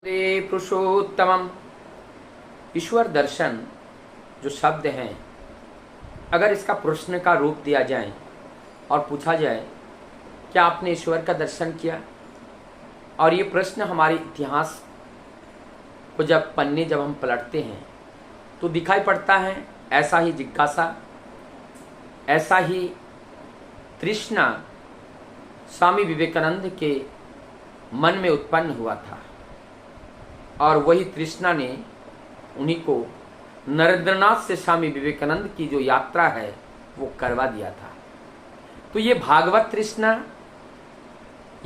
वन्दे पुरुषोत्तमम्। ईश्वर दर्शन जो शब्द हैं, अगर इसका प्रश्न का रूप दिया जाए और पूछा जाए क्या आपने ईश्वर का दर्शन किया, और ये प्रश्न हमारे इतिहास को जब हम पलटते हैं तो दिखाई पड़ता है ऐसा ही जिज्ञासा, ऐसा ही तृष्णा स्वामी विवेकानंद के मन में उत्पन्न हुआ था, और वही तृष्णा ने उन्हीं को नरेंद्रनाथ से स्वामी विवेकानंद की जो यात्रा है वो करवा दिया था। तो ये भागवत तृष्णा,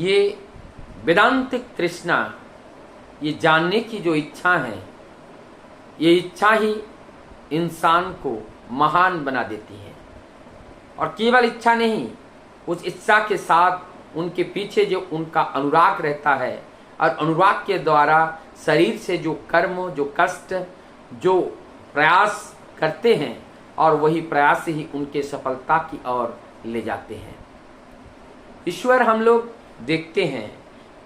ये वेदांतिक तृष्णा, ये जानने की जो इच्छा है, ये इच्छा ही इंसान को महान बना देती है। और केवल इच्छा नहीं, उस इच्छा के साथ उनके पीछे जो उनका अनुराग रहता है, और अनुराग के द्वारा शरीर से जो कर्म, जो कष्ट, जो प्रयास करते हैं, और वही प्रयास ही उनके सफलता की ओर ले जाते हैं। ईश्वर हम लोग देखते हैं,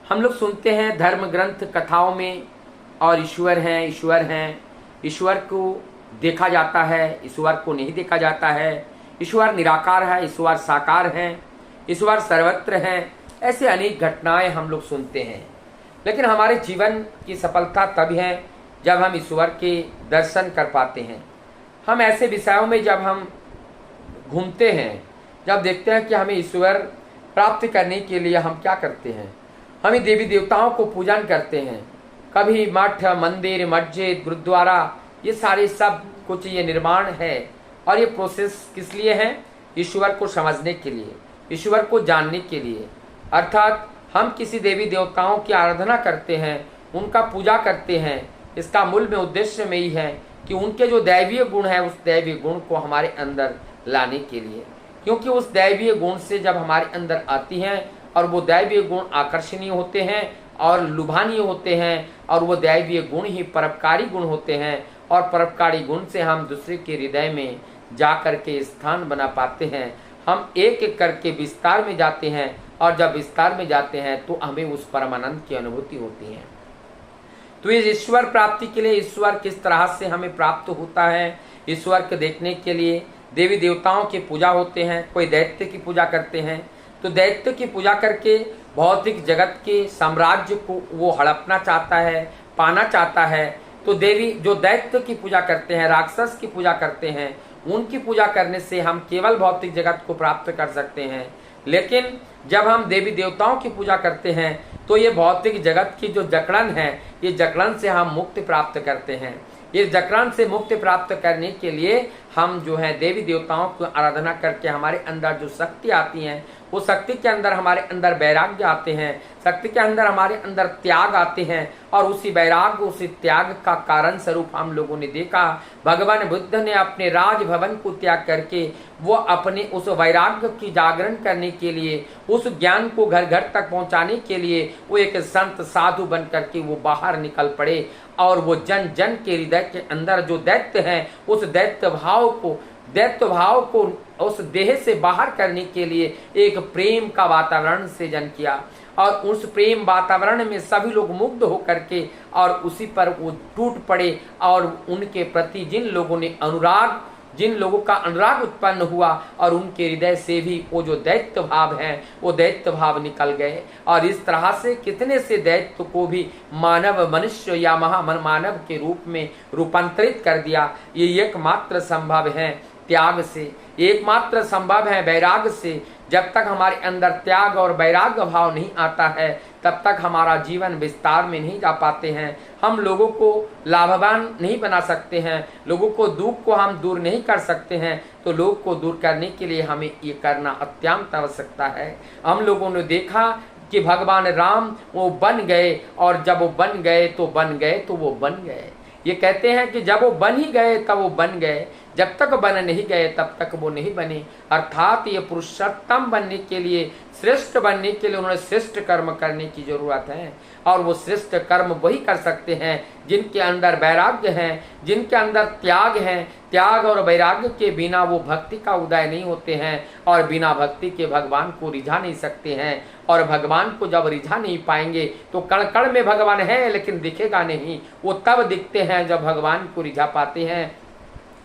हम लोग सुनते हैं धर्म ग्रंथ कथाओं में, और ईश्वर हैं, ईश्वर हैं। ईश्वर को देखा जाता है, ईश्वर को नहीं देखा जाता है। ईश्वर निराकार है, ईश्वर साकार हैं, ईश्वर सर्वत्र हैं। ऐसे अनेक घटनाएं हम लोग सुनते हैं। लेकिन हमारे जीवन की सफलता तब है जब हम ईश्वर के दर्शन कर पाते हैं। हम ऐसे विषयों में जब हम घूमते हैं, जब देखते हैं कि हमें ईश्वर प्राप्त करने के लिए हम क्या करते हैं, हमें देवी देवताओं को पूजन करते हैं। कभी मठ, मंदिर, मस्जिद, गुरुद्वारा, ये सारे सब कुछ ये निर्माण है। और ये प्रोसेस किस लिए है? ईश्वर को समझने के लिए, ईश्वर को जानने के लिए। अर्थात हम किसी देवी देवताओं की आराधना करते हैं, उनका पूजा करते हैं। इसका मूल में उद्देश्य में ही है कि उनके जो दैवीय गुण है, उस दैवीय गुण को हमारे अंदर लाने के लिए। क्योंकि उस दैवीय गुण से जब हमारे अंदर आती हैं, और वो दैवीय गुण आकर्षणीय होते हैं और लुभानीय होते हैं, और वो दैवीय गुण ही परोपकारी गुण होते हैं, और परोपकारी गुण से हम दूसरे के हृदय में जा करके स्थान बना पाते हैं। हम एक एक करके विस्तार में जाते हैं, और जब विस्तार में जाते हैं तो हमें उस परमानंद की अनुभूति होती है। तो इस ईश्वर प्राप्ति के लिए ईश्वर किस तरह से हमें प्राप्त होता है, ईश्वर को देखने के लिए देवी देवताओं की पूजा होते हैं। कोई दैत्य की पूजा करते हैं, तो दैत्य की पूजा करके भौतिक जगत के साम्राज्य को वो हड़पना चाहता है, पाना चाहता है। तो देवी जो दैत्य की पूजा करते हैं, राक्षस की पूजा करते हैं, उनकी पूजा करने से हम केवल भौतिक जगत को प्राप्त कर सकते हैं। लेकिन जब हम देवी देवताओं की पूजा करते हैं तो ये भौतिक जगत की जो जकड़न है, ये जकड़न से हम मुक्ति प्राप्त करते हैं। ये जकड़न से मुक्ति प्राप्त करने के लिए हम जो है देवी देवताओं की आराधना करके हमारे अंदर जो शक्ति आती है, वो शक्ति के अंदर हमारे अंदर वैराग्य आते हैं, शक्ति के अंदर हमारे अंदर त्याग आते हैं। और उसी वैराग्य, उसी त्याग का कारण स्वरूप हम लोगों ने देखा, भगवान बुद्ध ने अपने राजभवन को त्याग करके वो अपने उस वैराग्य की जागरण करने के लिए, उस ज्ञान को घर घर तक पहुंचाने के लिए वो एक संत साधु बन करके वो बाहर निकल पड़े। और वो जन जन के हृदय के अंदर जो दैत्य है, उस दैत्य भाव को उस देह से बाहर करने के लिए एक प्रेम का वातावरण सृजन किया। और उस प्रेम वातावरण में सभी लोग मुग्ध होकर के और उसी पर वो टूट पड़े, और उनके प्रति जिन लोगों का अनुराग उत्पन्न हुआ, और उनके हृदय से भी वो जो दैत्य भाव है, वो दैत्य भाव निकल गए। और इस तरह से कितने से दैत्य को भी मानव, मनुष्य या महामानव के रूप में रूपांतरित कर दिया। ये एकमात्र संभव है त्याग से, एकमात्र संभव है वैराग्य से। जब तक हमारे अंदर त्याग और वैराग्य भाव नहीं आता है, तब तक हमारा जीवन विस्तार में नहीं जा पाते हैं। हम लोगों को लाभवान नहीं बना सकते हैं, लोगों को दुख को हम दूर नहीं कर सकते हैं। तो लोग को दूर करने के लिए हमें ये करना अत्यंत आवश्यकता है। हम लोगों ने देखा कि भगवान राम वो बन गए, और जब वो बन गए तो वो बन गए। ये कहते हैं कि जब वो बन ही गए तब वो बन गए। जब तक बन नहीं गए तब तक वो नहीं बने। अर्थात ये पुरुषोत्तम बनने के लिए, श्रेष्ठ बनने के लिए उन्होंने श्रेष्ठ कर्म करने की जरूरत है। और वो श्रेष्ठ कर्म वही कर सकते हैं जिनके अंदर वैराग्य है, जिनके अंदर त्याग है। त्याग और वैराग्य के बिना वो भक्ति का उदय नहीं होते हैं, और बिना भक्ति के भगवान को रिझा नहीं सकते हैं। और भगवान को जब रिझा नहीं पाएंगे तो कण कण में भगवान है लेकिन दिखेगा नहीं। वो तब दिखते हैं जब भगवान को रिझा पाते हैं।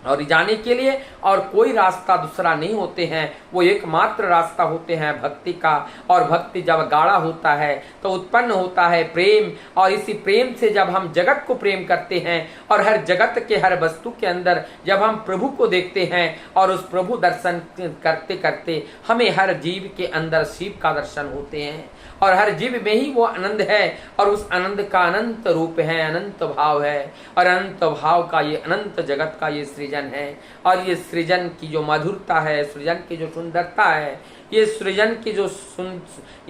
और रिझाने के लिए और कोई रास्ता दूसरा नहीं होते हैं, वो एकमात्र रास्ता होते हैं भक्ति का। और भक्ति जब गाढ़ा होता है तो उत्पन्न होता है प्रेम, और इसी प्रेम से जब हम जगत को प्रेम करते हैं और हर जगत के हर वस्तु के अंदर जब हम प्रभु को देखते हैं और उस प्रभु दर्शन करते करते हमें हर जीव के अंदर शिव का दर्शन होते हैं। और हर जीव में ही वो आनंद है, और उस आनंद का अनंत रूप है, अनंत भाव है। और अनंत भाव का ये अनंत जगत का ये सृजन है। और ये सृजन की जो मधुरता है, सृजन की जो सुंदरता है, ये सृजन की जो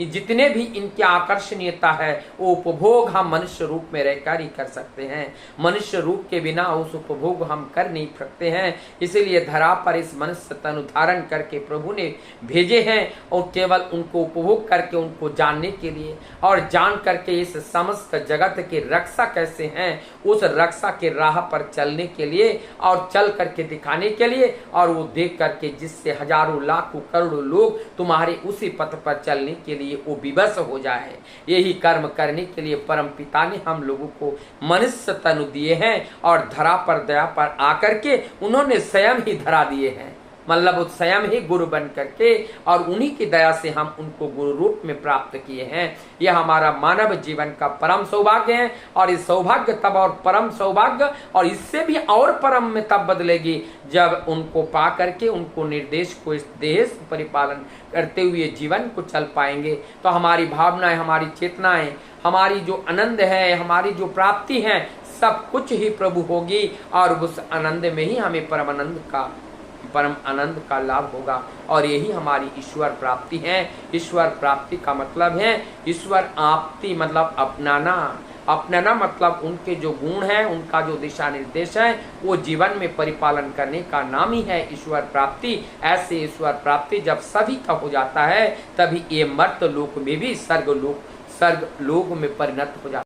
जितने भी इनकी आकर्षणीयता है, वो उपभोग हम मनुष्य रूप में रहकर ही कर सकते हैं। मनुष्य रूप के बिना उस उपभोग हम कर नहीं सकते हैं। इसीलिए धरा पर इस मनुष्य तनु धारण करके प्रभु ने भेजे हैं, और केवल उनको उपभोग करके उनको जानने के लिए, और जान करके इस समस्त जगत की रक्षा कैसे हैं उस रक्षा के राह पर चलने के लिए, और चल करके दिखाने के लिए, और वो देख करके जिससे हजारों लाखों करोड़ों लोग तुम्हारे उसी पथ पर चलने के लिए वो विवश हो जाए। यही कर्म करने के लिए परम पिता ने हम लोगों को मनुष्य तनु दिए हैं, और धरा पर दया पर आकर के उन्होंने स्वयं ही धरा दिए हैं। मतलब वो स्वयं ही गुरु बन करके, और उन्हीं की दया से हम उनको गुरु रूप में प्राप्त किए हैं। यह हमारा मानव जीवन का परम सौभाग्य है। और इस सौभाग्य तब और परम सौभाग्य, और इससे भी और परम में तब बदलेगी जब उनको पा करके उनको निर्देश को इस देह से परिपालन करते हुए जीवन को चल पाएंगे। तो हमारी भावनाएं, हमारी चेतनाएं, हमारी जो आनंद है, हमारी जो प्राप्ति है, सब कुछ ही प्रभु होगी। और उस आनंद में ही हमें परम आनंद का लाभ होगा। और यही हमारी ईश्वर प्राप्ति है। ईश्वर प्राप्ति का मतलब है ईश्वर आपती, मतलब अपनाना। अपनाना मतलब उनके जो गुण हैं, उनका जो दिशा निर्देश है, वो जीवन में परिपालन करने का नाम ही है ईश्वर प्राप्ति। ऐसे ईश्वर प्राप्ति जब सभी का हो जाता है, तभी ये मर्त लोक में भी स्वर्ग लोक में परिणत हो जाता है।